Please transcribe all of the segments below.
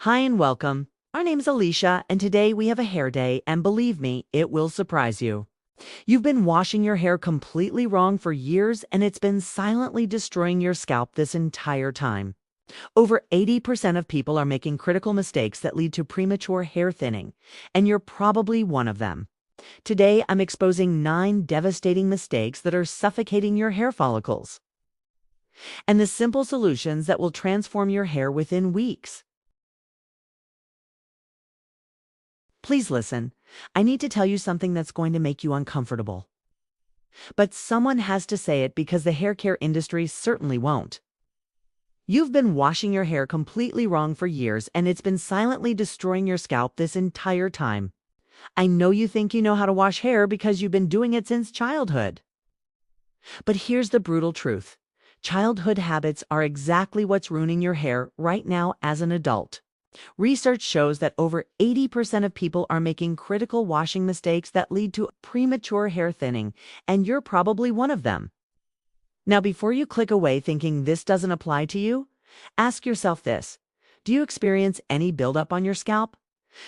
Hi and welcome. Our name's Alicia, and today we have a hair day, and believe me, it will surprise you. You've been washing your hair completely wrong for years, and it's been silently destroying your scalp this entire time. Over 80% of people are making critical mistakes that lead to premature hair thinning, and you're probably one of them. Today, I'm exposing 9 devastating mistakes that are suffocating your hair follicles, and the simple solutions that will transform your hair within weeks. Please listen. I need to tell you something that's going to make you uncomfortable. But someone has to say it because the hair care industry certainly won't. You've been washing your hair completely wrong for years, and it's been silently destroying your scalp this entire time. I know you think you know how to wash hair because you've been doing it since childhood. But here's the brutal truth. Childhood habits are exactly what's ruining your hair right now as an adult. Research shows that over 80% of people are making critical washing mistakes that lead to premature hair thinning, and you're probably one of them. Now, before you click away thinking this doesn't apply to you, ask yourself this. Do you experience any buildup on your scalp?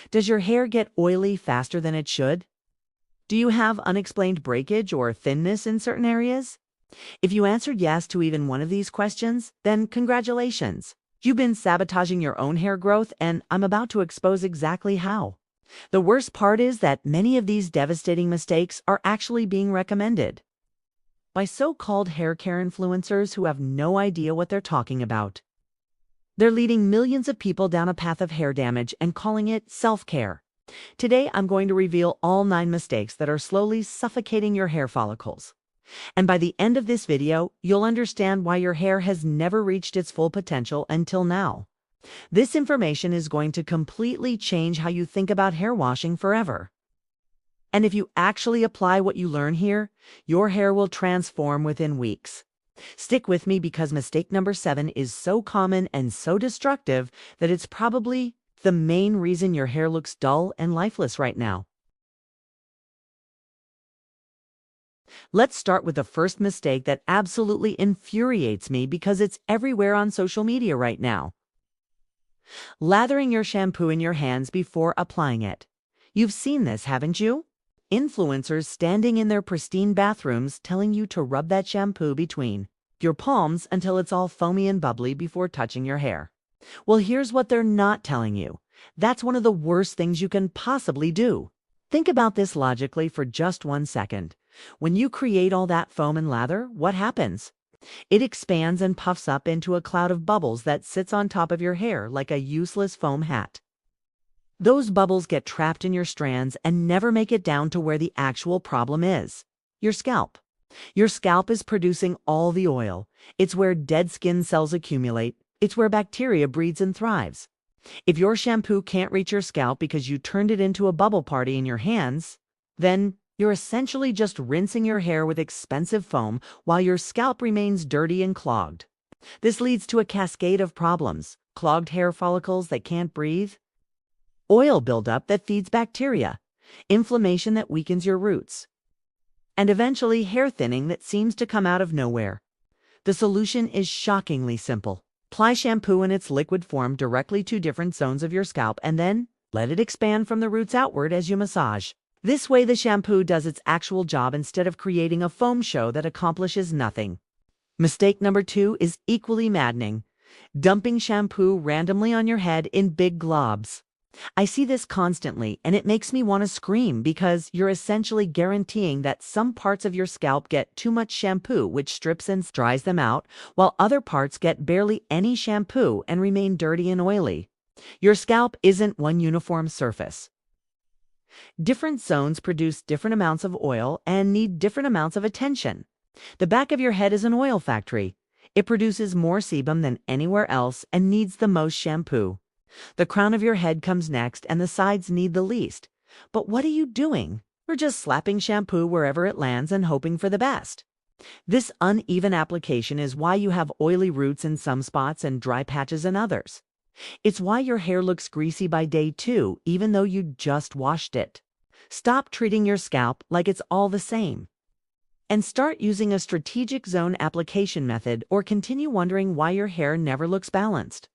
Does your hair get oily faster than it should? Do you have unexplained breakage or thinness in certain areas? If you answered yes to even one of these questions, then congratulations. You've been sabotaging your own hair growth, and I'm about to expose exactly how. The worst part is that many of these devastating mistakes are actually being recommended by so-called hair care influencers who have no idea what they're talking about. They're leading millions of people down a path of hair damage and calling it self-care. Today, I'm going to reveal all 9 mistakes that are slowly suffocating your hair follicles. And by the end of this video, you'll understand why your hair has never reached its full potential until now. This information is going to completely change how you think about hair washing forever. And if you actually apply what you learn here, your hair will transform within weeks. Stick with me because mistake number 7 is so common and so destructive that it's probably the main reason your hair looks dull and lifeless right now. Let's start with the first mistake that absolutely infuriates me because it's everywhere on social media right now. Lathering your shampoo in your hands before applying it. You've seen this, haven't you? Influencers standing in their pristine bathrooms telling you to rub that shampoo between your palms until it's all foamy and bubbly before touching your hair. Well, here's what they're not telling you. That's one of the worst things you can possibly do. Think about this logically for just 1 second. When you create all that foam and lather, what happens? It expands and puffs up into a cloud of bubbles that sits on top of your hair like a useless foam hat. Those bubbles get trapped in your strands and never make it down to where the actual problem is, your scalp. Your scalp is producing all the oil. It's where dead skin cells accumulate. It's where bacteria breeds and thrives. If your shampoo can't reach your scalp because you turned it into a bubble party in your hands, then you're essentially just rinsing your hair with expensive foam while your scalp remains dirty and clogged. This leads to a cascade of problems: clogged hair follicles that can't breathe, oil buildup that feeds bacteria, inflammation that weakens your roots, and eventually hair thinning that seems to come out of nowhere. The solution is shockingly simple. Apply shampoo in its liquid form directly to different zones of your scalp and then let it expand from the roots outward as you massage. This way, the shampoo does its actual job instead of creating a foam show that accomplishes nothing. Mistake number 2 is equally maddening: dumping shampoo randomly on your head in big globs. I see this constantly, and it makes me want to scream because you're essentially guaranteeing that some parts of your scalp get too much shampoo, which strips and dries them out, while other parts get barely any shampoo and remain dirty and oily. Your scalp isn't one uniform surface. Different zones produce different amounts of oil and need different amounts of attention. The back of your head is an oil factory. It produces more sebum than anywhere else and needs the most shampoo. The crown of your head comes next, and the sides need the least. But what are you doing? You're just slapping shampoo wherever it lands and hoping for the best. This uneven application is why you have oily roots in some spots and dry patches in others. It's why your hair looks greasy by day 2, even though you just washed it. Stop treating your scalp like it's all the same, and start using a strategic zone application method, or continue wondering why your hair never looks balanced.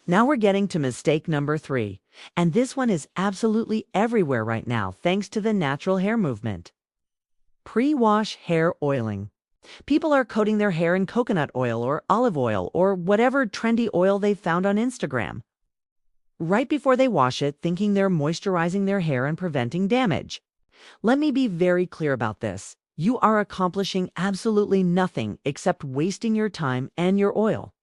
Now we're getting to mistake number 3, and this one is absolutely everywhere right now thanks to the natural hair movement. Pre-wash hair oiling. People are coating their hair in coconut oil or olive oil or whatever trendy oil they found on Instagram, right before they wash it, thinking they're moisturizing their hair and preventing damage. Let me be very clear about this. You are accomplishing absolutely nothing except wasting your time and your oil.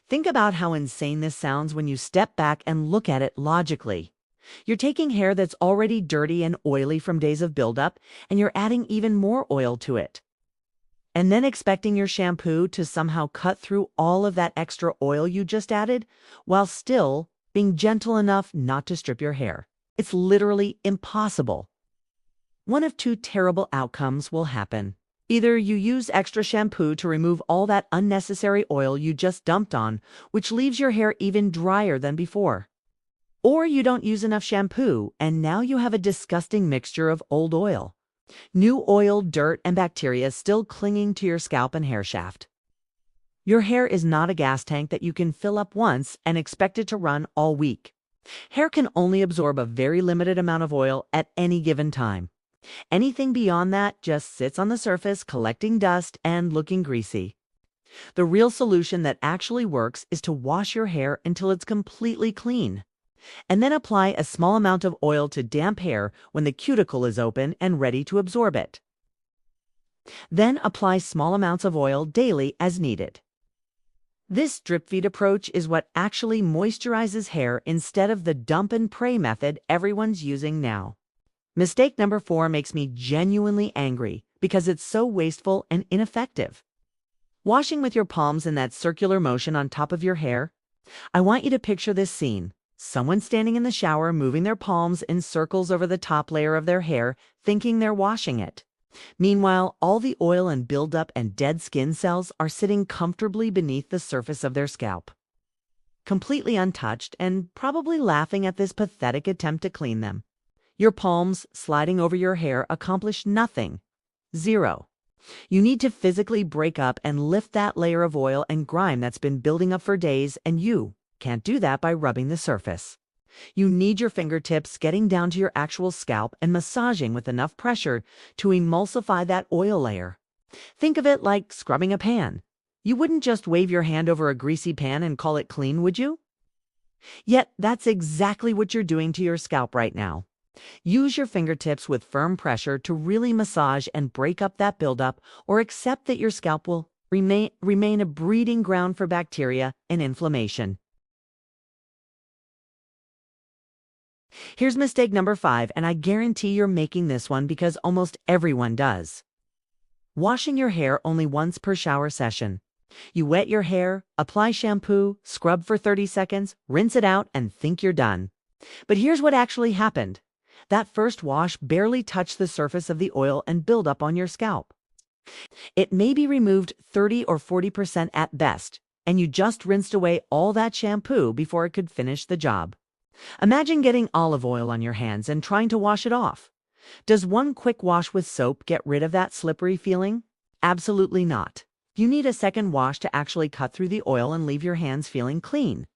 Think about how insane this sounds when you step back and look at it logically. You're taking hair that's already dirty and oily from days of buildup, and you're adding even more oil to it. And then expecting your shampoo to somehow cut through all of that extra oil you just added, while still being gentle enough not to strip your hair. It's literally impossible. One of two terrible outcomes will happen. Either you use extra shampoo to remove all that unnecessary oil you just dumped on, which leaves your hair even drier than before. Or you don't use enough shampoo, and now you have a disgusting mixture of old oil, new oil, dirt, and bacteria still clinging to your scalp and hair shaft. Your hair is not a gas tank that you can fill up once and expect it to run all week. Hair can only absorb a very limited amount of oil at any given time. Anything beyond that just sits on the surface, collecting dust and looking greasy. The real solution that actually works is to wash your hair until it's completely clean, and then apply a small amount of oil to damp hair when the cuticle is open and ready to absorb it. Then apply small amounts of oil daily as needed. This drip-feed approach is what actually moisturizes hair instead of the dump and pray method everyone's using now. Mistake number 4 makes me genuinely angry because it's so wasteful and ineffective. Washing with your palms in that circular motion on top of your hair. I want you to picture this scene. Someone standing in the shower moving their palms in circles over the top layer of their hair, thinking they're washing it. Meanwhile, all the oil and buildup and dead skin cells are sitting comfortably beneath the surface of their scalp, completely untouched and probably laughing at this pathetic attempt to clean them. Your palms sliding over your hair accomplish nothing. Zero. You need to physically break up and lift that layer of oil and grime that's been building up for days, and you can't do that by rubbing the surface. You need your fingertips getting down to your actual scalp and massaging with enough pressure to emulsify that oil layer. Think of it like scrubbing a pan. You wouldn't just wave your hand over a greasy pan and call it clean, would you? Yet that's exactly what you're doing to your scalp right now. Use your fingertips with firm pressure to really massage and break up that buildup, or accept that your scalp will remain a breeding ground for bacteria and inflammation. Here's mistake number 5, and I guarantee you're making this one because almost everyone does. Washing your hair only once per shower session. You wet your hair, apply shampoo, scrub for 30 seconds, rinse it out, and think you're done. But here's what actually happened. That first wash barely touched the surface of the oil and buildup on your scalp. It maybe removed 30 or 40% at best, and you just rinsed away all that shampoo before it could finish the job. Imagine getting olive oil on your hands and trying to wash it off. Does one quick wash with soap get rid of that slippery feeling? Absolutely not. You need a second wash to actually cut through the oil and leave your hands feeling clean.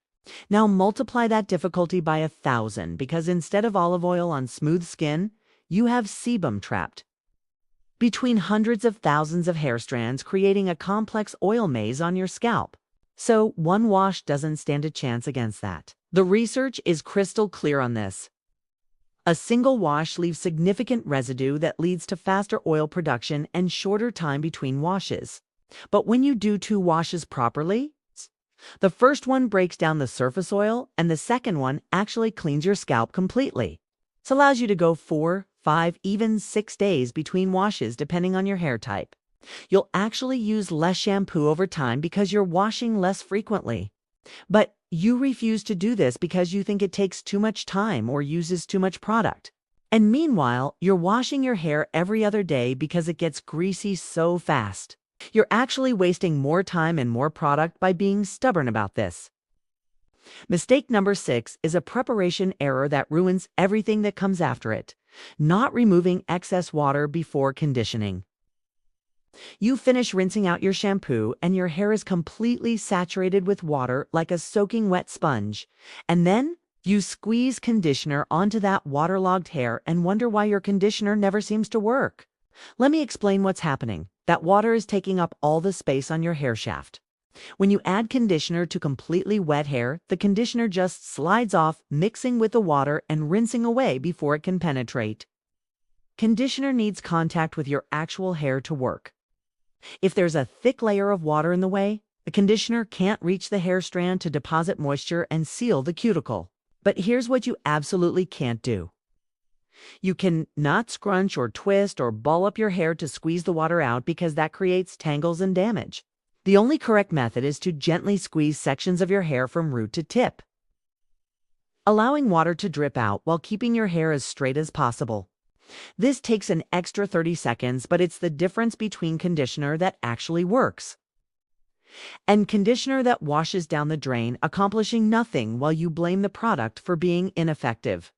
Now multiply that difficulty by 1,000, because instead of olive oil on smooth skin, you have sebum trapped between hundreds of thousands of hair strands, creating a complex oil maze on your scalp. So one wash doesn't stand a chance against that. The research is crystal clear on this. A single wash leaves significant residue that leads to faster oil production and shorter time between washes. But when you do 2 washes properly, the first one breaks down the surface oil, and the second one actually cleans your scalp completely. This allows you to go 4, 5, even 6 days between washes depending on your hair type. You'll actually use less shampoo over time because you're washing less frequently. But you refuse to do this because you think it takes too much time or uses too much product. And meanwhile, you're washing your hair every other day because it gets greasy so fast. You're actually wasting more time and more product by being stubborn about this. Mistake number 6 is a preparation error that ruins everything that comes after it: not removing excess water before conditioning. You finish rinsing out your shampoo and your hair is completely saturated with water like a soaking wet sponge. And then you squeeze conditioner onto that waterlogged hair and wonder why your conditioner never seems to work. Let me explain what's happening. That water is taking up all the space on your hair shaft. When you add conditioner to completely wet hair, the conditioner just slides off, mixing with the water and rinsing away before it can penetrate. Conditioner needs contact with your actual hair to work. If there's a thick layer of water in the way, the conditioner can't reach the hair strand to deposit moisture and seal the cuticle. But here's what you absolutely can't do. You can not scrunch or twist or ball up your hair to squeeze the water out because that creates tangles and damage. The only correct method is to gently squeeze sections of your hair from root to tip, allowing water to drip out while keeping your hair as straight as possible. This takes an extra 30 seconds, but it's the difference between conditioner that actually works and conditioner that washes down the drain, accomplishing nothing while you blame the product for being ineffective.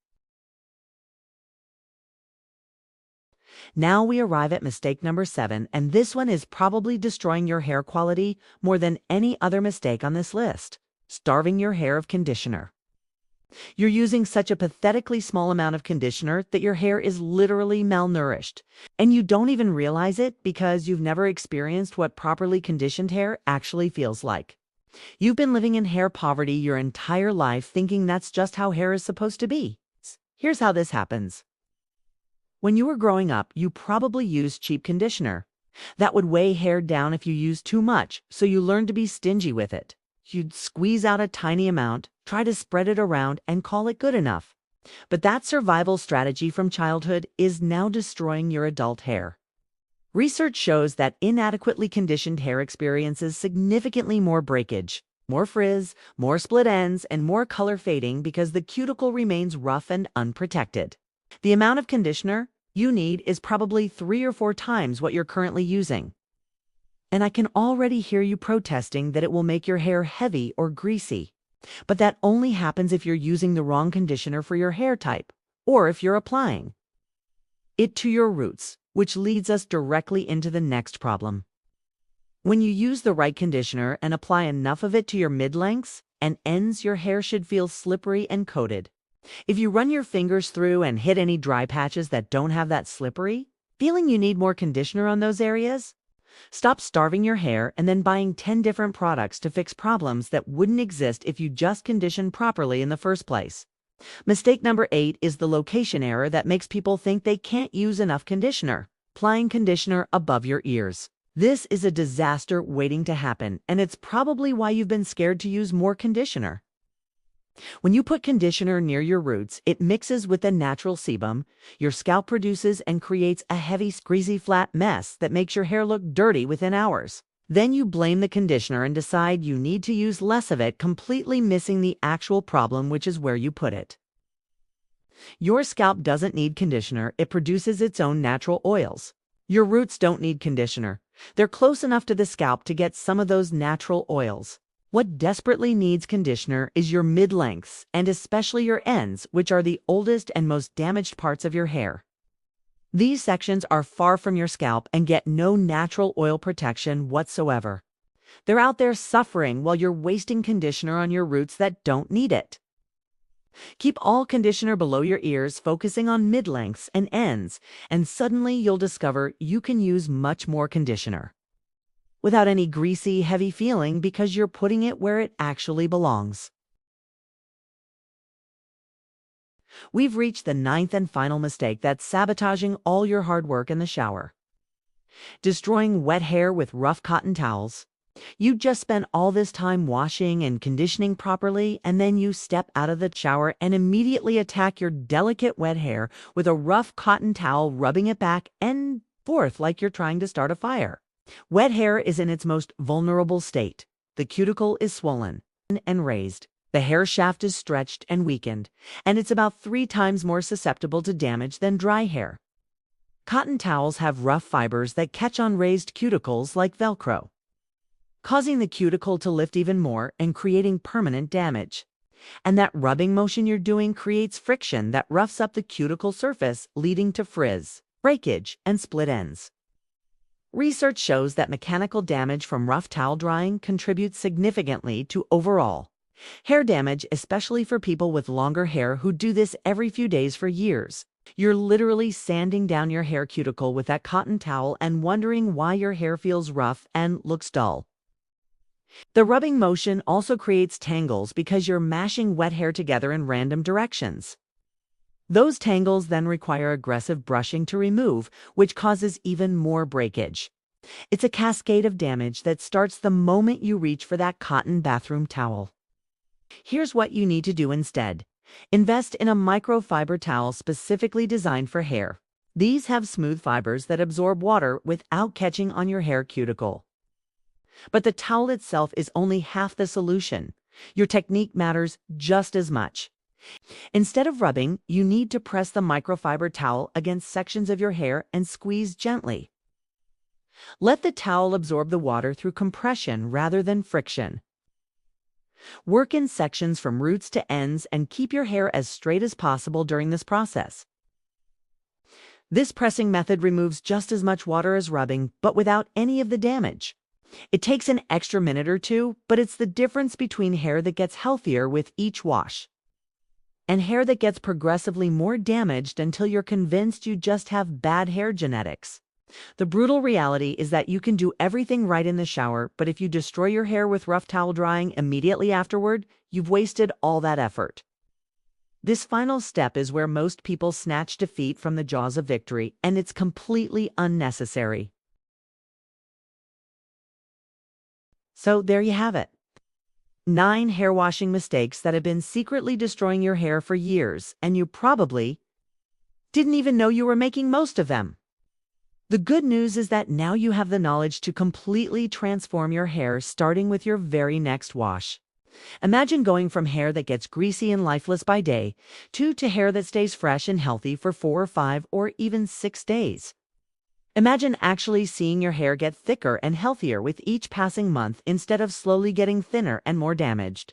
Now we arrive at mistake number 7, and this one is probably destroying your hair quality more than any other mistake on this list: starving your hair of conditioner. You're using such a pathetically small amount of conditioner that your hair is literally malnourished, and you don't even realize it because you've never experienced what properly conditioned hair actually feels like. You've been living in hair poverty your entire life thinking that's just how hair is supposed to be. Here's how this happens. When you were growing up, you probably used cheap conditioner. That would weigh hair down if you used too much, so you learned to be stingy with it. You'd squeeze out a tiny amount, try to spread it around, and call it good enough. But that survival strategy from childhood is now destroying your adult hair. Research shows that inadequately conditioned hair experiences significantly more breakage, more frizz, more split ends, and more color fading because the cuticle remains rough and unprotected. The amount of conditioner you need is probably 3 or 4 times what you're currently using. And I can already hear you protesting that it will make your hair heavy or greasy. But that only happens if you're using the wrong conditioner for your hair type, or if you're applying it to your roots, which leads us directly into the next problem. When you use the right conditioner and apply enough of it to your mid-lengths and ends, your hair should feel slippery and coated. If you run your fingers through and hit any dry patches that don't have that slippery feeling, you need more conditioner on those areas. Stop starving your hair and then buying 10 different products to fix problems that wouldn't exist if you just conditioned properly in the first place. Mistake number 8 is the location error that makes people think they can't use enough conditioner: applying conditioner above your ears. This is a disaster waiting to happen, and it's probably why you've been scared to use more conditioner. When you put conditioner near your roots, it mixes with the natural sebum your scalp produces and creates a heavy, greasy, flat mess that makes your hair look dirty within hours. Then you blame the conditioner and decide you need to use less of it, completely missing the actual problem, which is where you put it. Your scalp doesn't need conditioner, it produces its own natural oils. Your roots don't need conditioner. They're close enough to the scalp to get some of those natural oils. What desperately needs conditioner is your mid-lengths, and especially your ends, which are the oldest and most damaged parts of your hair. These sections are far from your scalp and get no natural oil protection whatsoever. They're out there suffering while you're wasting conditioner on your roots that don't need it. Keep all conditioner below your ears, focusing on mid-lengths and ends, and suddenly you'll discover you can use much more conditioner without any greasy, heavy feeling because you're putting it where it actually belongs. We've reached the 9th and final mistake that's sabotaging all your hard work in the shower: destroying wet hair with rough cotton towels. You just spent all this time washing and conditioning properly, and then you step out of the shower and immediately attack your delicate wet hair with a rough cotton towel, rubbing it back and forth like you're trying to start a fire. Wet hair is in its most vulnerable state. The cuticle is swollen and raised. The hair shaft is stretched and weakened, and it's about 3 times more susceptible to damage than dry hair. Cotton towels have rough fibers that catch on raised cuticles like Velcro, causing the cuticle to lift even more and creating permanent damage. And that rubbing motion you're doing creates friction that roughs up the cuticle surface, leading to frizz, breakage, and split ends. Research shows that mechanical damage from rough towel drying contributes significantly to overall hair damage, especially for people with longer hair who do this every few days for years. You're literally sanding down your hair cuticle with that cotton towel and wondering why your hair feels rough and looks dull. The rubbing motion also creates tangles because you're mashing wet hair together in random directions. Those tangles then require aggressive brushing to remove, which causes even more breakage. It's a cascade of damage that starts the moment you reach for that cotton bathroom towel. Here's what you need to do instead. Invest in a microfiber towel specifically designed for hair. These have smooth fibers that absorb water without catching on your hair cuticle. But the towel itself is only half the solution. Your technique matters just as much. Instead of rubbing, you need to press the microfiber towel against sections of your hair and squeeze gently. Let the towel absorb the water through compression rather than friction. Work in sections from roots to ends and keep your hair as straight as possible during this process. This pressing method removes just as much water as rubbing, but without any of the damage. It takes an extra minute or two, but it's the difference between hair that gets healthier with each wash and hair that gets progressively more damaged until you're convinced you just have bad hair genetics. The brutal reality is that you can do everything right in the shower, but if you destroy your hair with rough towel drying immediately afterward, you've wasted all that effort. This final step is where most people snatch defeat from the jaws of victory, and it's completely unnecessary. So there you have it. 9 hair washing mistakes that have been secretly destroying your hair for years, and you probably didn't even know you were making most of them. The good news is that now you have the knowledge to completely transform your hair, starting with your very next wash. Imagine going from hair that gets greasy and lifeless by day to hair that stays fresh and healthy for 4 or 5 or even 6 days. Imagine actually seeing your hair get thicker and healthier with each passing month instead of slowly getting thinner and more damaged.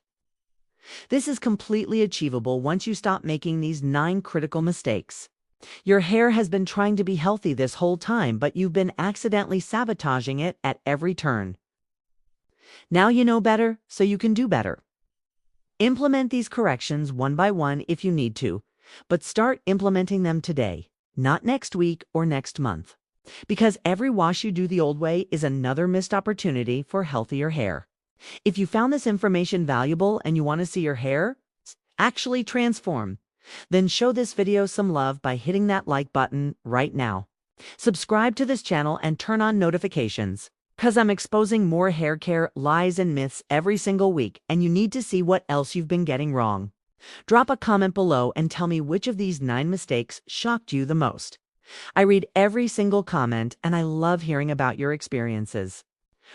This is completely achievable once you stop making these 9 critical mistakes. Your hair has been trying to be healthy this whole time, but you've been accidentally sabotaging it at every turn. Now you know better, so you can do better. Implement these corrections one by one if you need to, but start implementing them today, not next week or next month. Because every wash you do the old way is another missed opportunity for healthier hair. If you found this information valuable and you want to see your hair actually transform, then show this video some love by hitting that like button right now. Subscribe to this channel and turn on notifications, because I'm exposing more hair care lies and myths every single week, and you need to see what else you've been getting wrong. Drop a comment below and tell me which of these 9 mistakes shocked you the most. I read every single comment, and I love hearing about your experiences.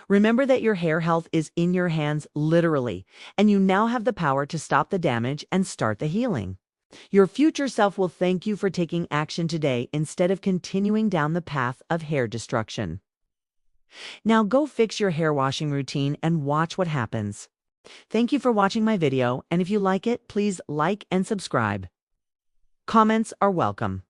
Remember that your hair health is in your hands, literally, and you now have the power to stop the damage and start the healing. Your future self will thank you for taking action today instead of continuing down the path of hair destruction. Now go fix your hair washing routine and watch what happens. Thank you for watching my video, and if you like it, please like and subscribe. Comments are welcome.